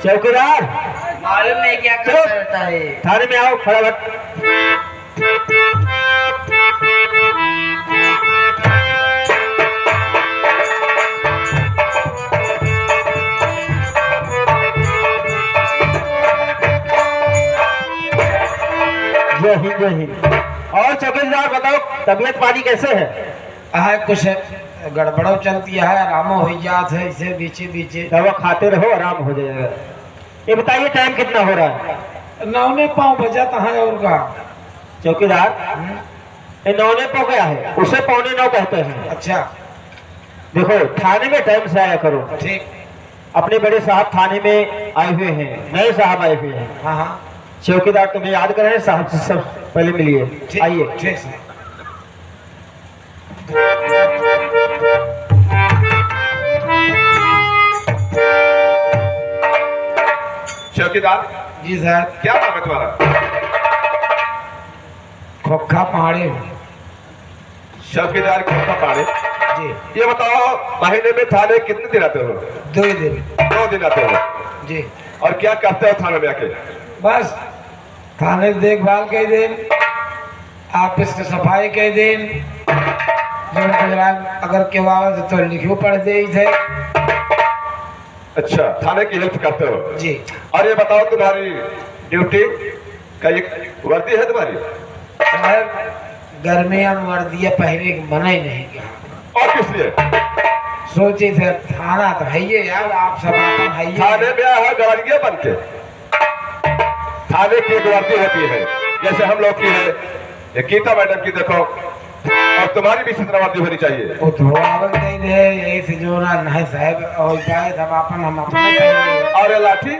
चौकीदार मालूम नहीं क्या करता रहता है। थाने में आओ फटाफट। जय हिंद जय हिंद। और चौकीदार बताओ तबीयत पानी कैसे है? कुछ गड़बड़ो चलती है, आराम हो जात है इसे बीचे बीचे। दवा खाते रहो आराम हो जाएगा। ये बताइए टाइम कितना हो रहा है? 9:15 बजा है और का चौकीदार ये 9:15 क्या है? उसे 9:15 कहते हैं। अच्छा देखो थाने में टाइम से आया करो। ठीक। अपने बड़े साहब थाने में आए हुए हैं, नए साहब आए हुए हैं। हाँ हाँ चौकीदार तुम्हें याद कर रहे हैं, साहब से सब पहले मिलिए। आइए। ठीक है। चौकीदार जी सर। क्या नाम है तुम्हारा? खोखा पहाड़ी। चौकीदार खोखा पहाड़ी। जी। ये बताओ महीने में थाने कितने दिन आते हो? 2 दिन। 2 दिन आते हो। जी। और क्या करते हो थाने में आके? बस थाने की देखभाल के दिन, ऑफिस की सफाई के दिन, अगर केवाल तो लिखो पड़ जाए थे। अच्छा थाने की हेल्प करते हो जी। और ये बताओ तुम्हारी ड्यूटी का ये वर्दी है तुम्हारी? साहब गर्मियां में वर्दियां पहने की मना ही नहीं किया। और किस लिए? सोची थे थाना तो है ये यार, आप सब आता है ये। थाने में आया है गवारिया बन के। थाने की एक वर्दी होती है, जैसे हम लोग की है ये गीता मैडम की देखो, और तुम्हारी भी इसी तरह वर्दी होनी चाहिए। वो तो आवक नहीं दे यही से जो ना नहीं साहब, और जाए सब अपन हम अपने करेंगे। और ये लाठी?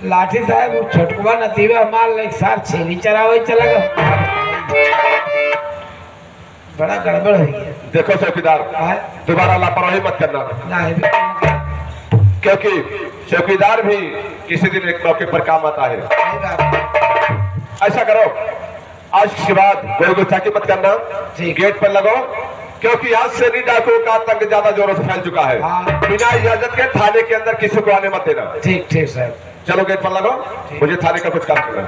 लाठी साहब वो छोटकुआ नतीबा हमार एक साथ छेली चरावे चला गया, बड़ा गड़बड़ हो गया। देखो चौकीदार दोबारा लापरवाही मत करना, क्योंकि चौकीदार भी किसी दिन एक मौके पर काम आता है। ऐसा करो आज के बाद कोई गुस्ताखी मत करना, गेट पर लगो, क्योंकि आज से नहीं डाकुओं का आतंक ज्यादा जोरों से फैल चुका है। बिना इजाजत के थाने के अंदर किसी को आने मत देना। ठीक ठीक साहब। चलो गेट पर लगो, मुझे थाने का कुछ काम करना है।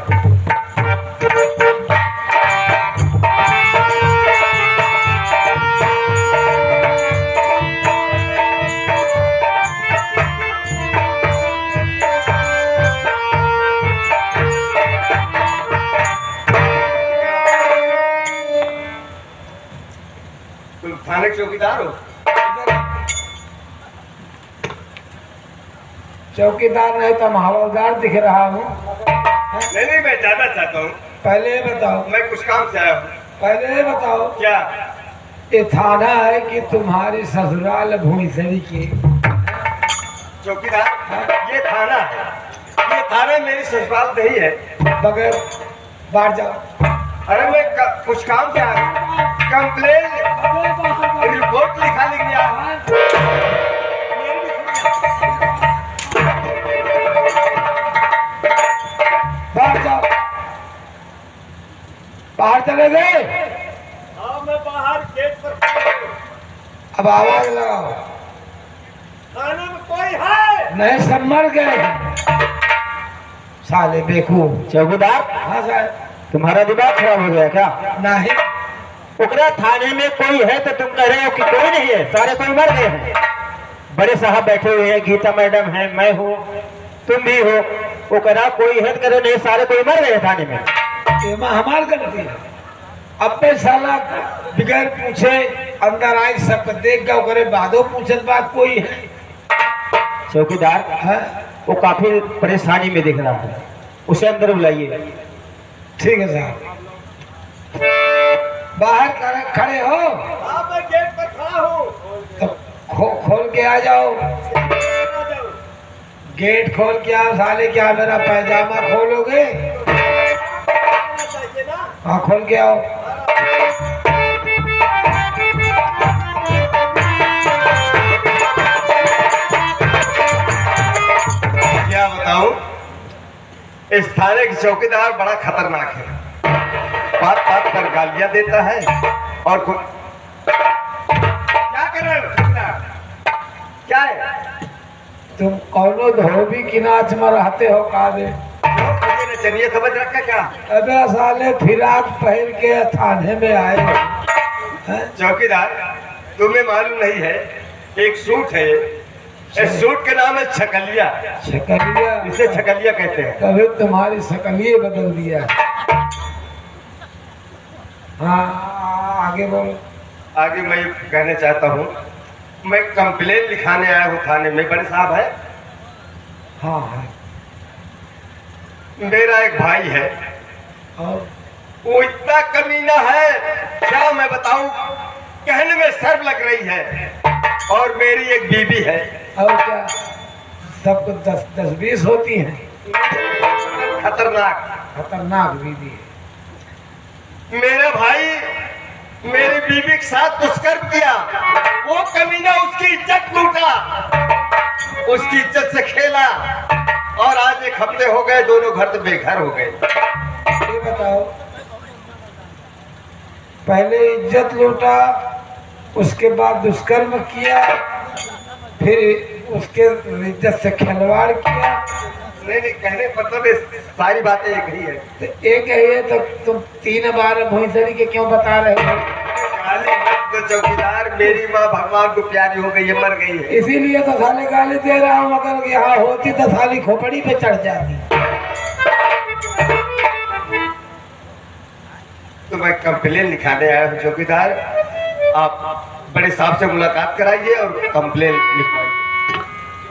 तुम थाने के चौकीदार हो? चौकीदार नहीं तो हम हवलदार दिख रहा हूँ। नहीं नहीं मैं जानना चाहता हूँ। पहले बताओ। मैं कुछ काम से आया हूँ। पहले बताओ क्या ये थाना है कि तुम्हारी ससुराल भूमिसरी की? चौकीदार ये थाना है, ये थाना मेरी ससुराल नहीं है। बगैर बाहर जाओ। अरे मैं कुछ काम से आया हूँ, कंप्लेन रिपोर्ट लिखा लिख दिया। बाहर जाओ। बाहर चले गए? हाँ मैं बाहर गेट पर। अब आवाज लगाओ। थाने में कोई है? नहीं सब मर गए साले बेवकूफ। चौकीदार हाँ साहब। तुम्हारा दिमाग खराब हो गया क्या? नहीं उकरा थाने में कोई है तो तुम कह रहे हो कि कोई नहीं है, सारे कोई मर गए हैं। बड़े साहब बैठे हुए हैं, गीता मैडम है, मैं हूँ, तुम भी हो। वो कह रहा कोई है तो कह रहे नहीं सारे कोई मर गए थाने में। ये हमार गलती है। अब पे साला बगैर पूछे अंदर आई सब देख गए करे बादो पूछत बात कोई है? चौकीदार हाँ? वो काफी परेशानी में दिख रहा है, उसे अंदर बुलाइए। ठीक है साहब। बाहर खड़े हो? हाँ मैं गेट पर खड़ा हूँ। तो खोल के आ जाओ। गेट खोल के आओ साले। क्या मेरा पैजामा खोलोगे? हाँ खोल के आओ। क्या बताऊं, इस थाने की चौकीदार बड़ा खतरनाक है। बात बात पर गालियां देता है और क्या कर रहे हो? क्या है? तुम कौनो धोबी की नाच में रहते हो काबे? मुझे न चलिए समझ रखा क्या? अबे साले फिराक पहन के थाने में आए हो, हैं? चौकीदार, तुम्हें मालूम नहीं है, एक सूट है, इस सूट के नाम है छकलिया। शकलिया? इसे छकलिया कहते हैं। कभी तुम्हारी शकलिए बदल दिया। हाँ आगे बोलो। आगे मैं कहना चाहता हूँ, मैं कंप्लेन लिखाने आया हूँ थाने में। बड़े साहब है, हाँ है। मेरा एक भाई है, और वो इतना कमीना है, क्या मैं बताऊं, कहने में शर्म लग रही है। और मेरी एक बीबी है। और क्या सबको 10-20 होती हैं? खतरनाक। खतरनाक बीवी है। मेरा भाई मेरी बीबी के साथ दुष्कर्म किया, वो कमीना उसकी इज्जत लूटा, उसकी इज्जत से खेला, और आज 1 हफ्ते हो गए, दोनों घर से बेघर हो गए। ये बताओ, पहले इज्जत लूटा, उसके बाद दुष्कर्म किया, फिर उसके इज्जत से खिलवाड़ किया। नहीं नहीं, कहने मतलब सारी बातें एक ही है। तो एक है ये, तो तुम 3 बार भोंसड़ी के क्यों बता रहे हो? गाली मत दो चौकीदार, मेरी माँ भगवान को प्यारी हो गई है, मर गई है। इसीलिए तो साले गाली दे रहा हूँ, अगर यहाँ होती तो साली खोपड़ी पे चढ़ जाती। तो मैं कंप्लेन लिखाने आया हूँ चौकीदार, आप बड़े साहब से मुलाकात कराइए और कंप्लेन लिखवाइए।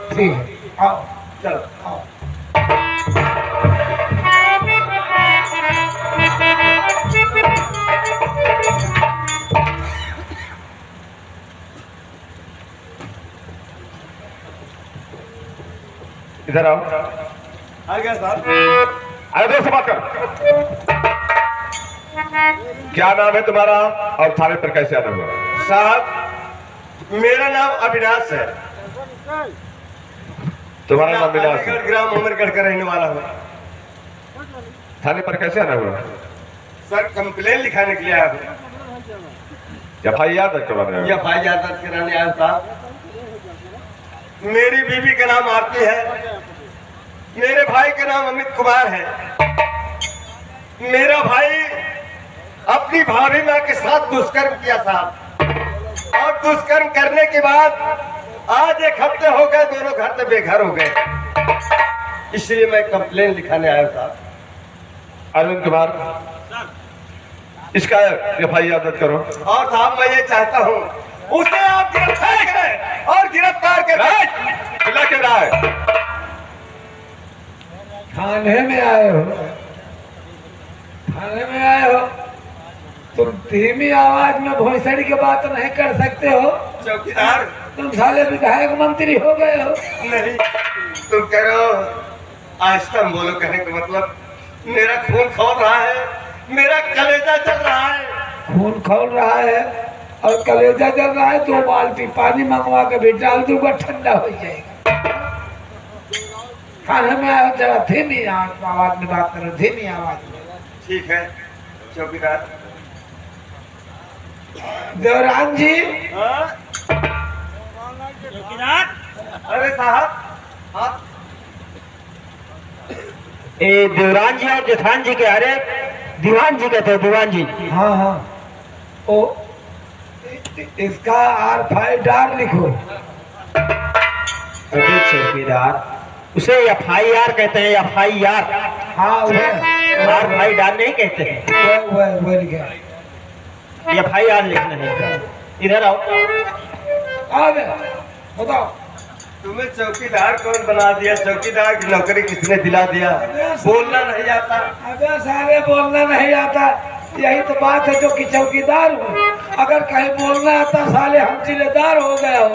ठीक है, आओ चलो आओ। इधर आओ। आ गया साहब। अरे दोस्त बात कर। क्या नाम है तुम्हारा और थाने पर कैसे आना हुआ? साहब, मेरा नाम अविनाश है। तुम्हारा नाम विलास है। अलीगढ़ ग्राम अमरगढ़ का रहने वाला हूँ। थाने पर कैसे आना हुआ? सर, कंप्लेन लिखाने के लिए आया हूँ। FIR दर्ज करवाने आए हो? FIR दर्ज कराने आया साहब। मेरी बीवी का नाम आरती है, मेरे भाई का नाम अमित कुमार है। मेरा भाई अपनी भाभी माँ के साथ दुष्कर्म किया साहब, और दुष्कर्म करने के बाद आज 1 हफ्ते हो गए, दोनों घर से बेघर हो गए। इसलिए मैं कंप्लेन लिखाने आया साहब। अरविंद कुमार, इसका FIR दर्ज करो। और साहब, मैं ये चाहता हूँ उसे आप गिरफ्तार करें, और गिरफ्तार करें। चिल्ला क्यों रहा है? थाने में आए हो, थाने में आए हो, तुम धीमी आवाज में भोसड़ी की बात नहीं कर सकते हो? चौकीदार, तुम साले विधायक मंत्री हो गए हो। नहीं, तुम कह रहे हो आहिस्ता बोलो। कहने का मतलब, मेरा खून खौल रहा है, मेरा कलेजा चल रहा है। खून खौल रहा है और कलेजा जल रहा है, 2 बाल्टी पानी मंगवा के भी डाल दूंगा, ठंडा हो जाएगा। थाने में आए हो, जरा धीमी आवाज में बात करो, धीमी आवाज में। ठीक है चौकीदार। देवरान जी। चौकीदार, अरे साहब, हाँ। ए देवरान जी और जेठान जी के, अरे दीवान जी कहते हैं, दीवान जी। हाँ हाँ, ओ इसका FIR लिखो। अरे चौकीदार, उसे FIR कहते हैं, FIR। हाँ FIR नहीं कहते हैं, वो लिखा। FIR लिखना है। इधर आओ। आ गया, बताओ। तुम्हें चौकीदार कौन बना दिया? चौकीदार की नौकरी किसने दिला दिया? बोलना नहीं आता। अबे सारे बोलना नहीं आता, यही तो बात है जो कि चौकीदार हूँ। अगर कहीं बोलना आता साले हम जिलेदार हो गए हो।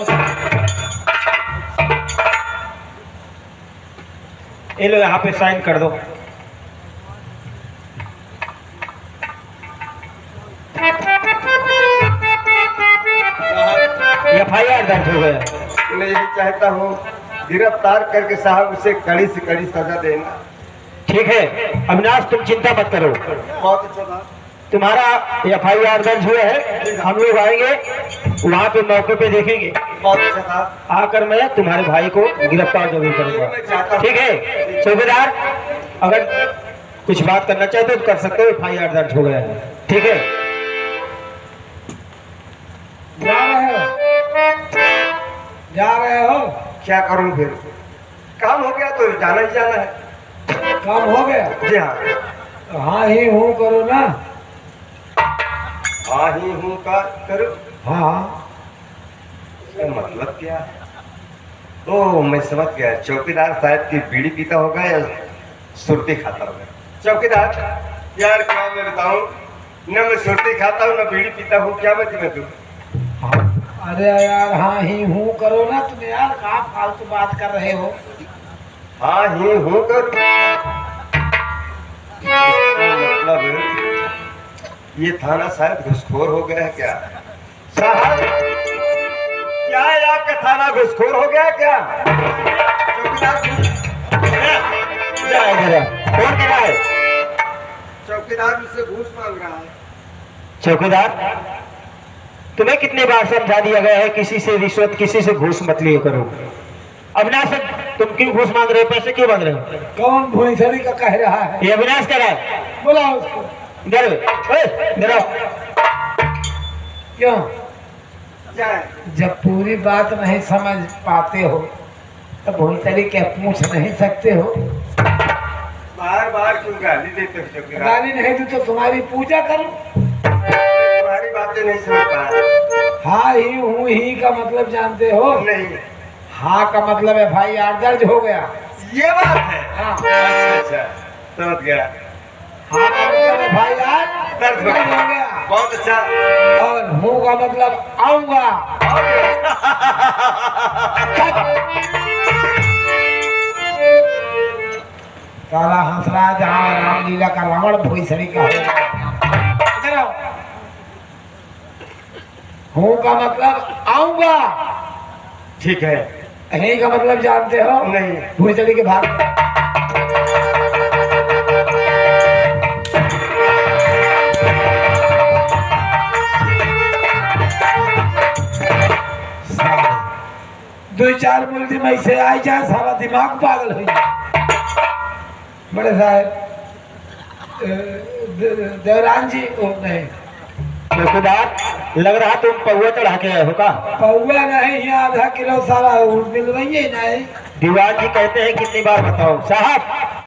ये लो, यहाँ पे साइन कर दो। FIR दर्ज हो गया। मैं यही चाहता हूँ, गिरफ्तार करके साहब उसे कड़ी से कड़ी सजा देना। ठीक है अविनाश, तुम चिंता मत करो। बहुत अच्छा था। तुम्हारा FIR दर्ज हुआ है, हम लोग आएंगे वहाँ पे मौके पे देखेंगे। बहुत अच्छा साहब। आकर मैं तुम्हारे भाई को गिरफ्तार जरूर करूंगा। ठीक है चौकीदार, अगर कुछ बात करना चाहते हो तो कर सकते हो, FIR दर्ज हो गया है। ठीक है, जा रहे हो? जा रहे हो? क्या करूं फिर, काम हो गया तो जाना ही जाना है। काम हो गया? जी हाँ। हाँ ही हूँ करो ना। हाँ ही हूँ का करो। हाँ, इसका मतलब क्या है? ओह मैं समझ गया, चौकीदार साहब की बीड़ी पीता होगा या सुरती खाता होगा। चौकीदार यार क्या मैं बताऊं, न मैं सुरती खाता हूँ न बीड़ी पीता हूँ, क्या मैं तुम्हें दूं? हाँ। अरे यार हाँ ही हूँ करो ना तुम यार, कहाँ फालतू बात कर रहे हो? हाँ ही हूँ कर मतलब ये थाना साहब घुसखोर हो गया है क्या? साहब क्या है, आपका थाना घुसखोर हो गया क्या? चौकीदार कौन कह रहा है? चौकीदार मुझसे घूस मांग रहा है। चौकीदार, तुम्हें कितने बार समझा दिया गया है किसी से रिश्वत, किसी से घूस मत लिया करो। अविनाश, तुम क्यों घूस मांग रहे हो, पैसे क्यों मांग रहे हो? कौन भोईसड़ी का कह रहा है? ये अविनाश कह रहा है। बोला उसको। इधर इधर आओ। क्यों? क्या है? जब पूरी बात नहीं समझ पाते हो तो भोईसड़ी क्या पूछ नहीं सकते हो? बार बार क्यों गाली देते हो चौकीदार? गाली नहीं दी तो तुम्हारी पूजा करूं? तुम्हारी बातें नहीं समझ पाया। हाँ ही हूँ ही का मतलब जानते हो? नहीं, हाँ का मतलब FIR दर्ज हो गया। ये बात है। हाँ। अच्छा अच्छा समझ गया। हाँ का मतलब FIR दर्ज हो गया। बहुत अच्छा। और हूँ का मतलब आऊंगा। साला हंस रहा है जहाँ रामलीला का रावण भोईसड़ी का हो गया। इधर आओ। हूँ का मतलब आऊंगा। ठीक है। नहीं का मतलब जानते हो? नहीं। भोईसड़ी के भाग दो चार मुल्जिम ऐसे आई जाए सारा दिमाग पागल हो जाए। बड़े साहब देवरान जी ओ नहीं, चौकीदार, लग रहा तुम पौवा चढ़ा के आए हो का? पौवा नहीं, यहाँ आधा किलो सारा मिल रही है नहीं। दीवान जी कहते हैं कितनी बार बताओ साहब,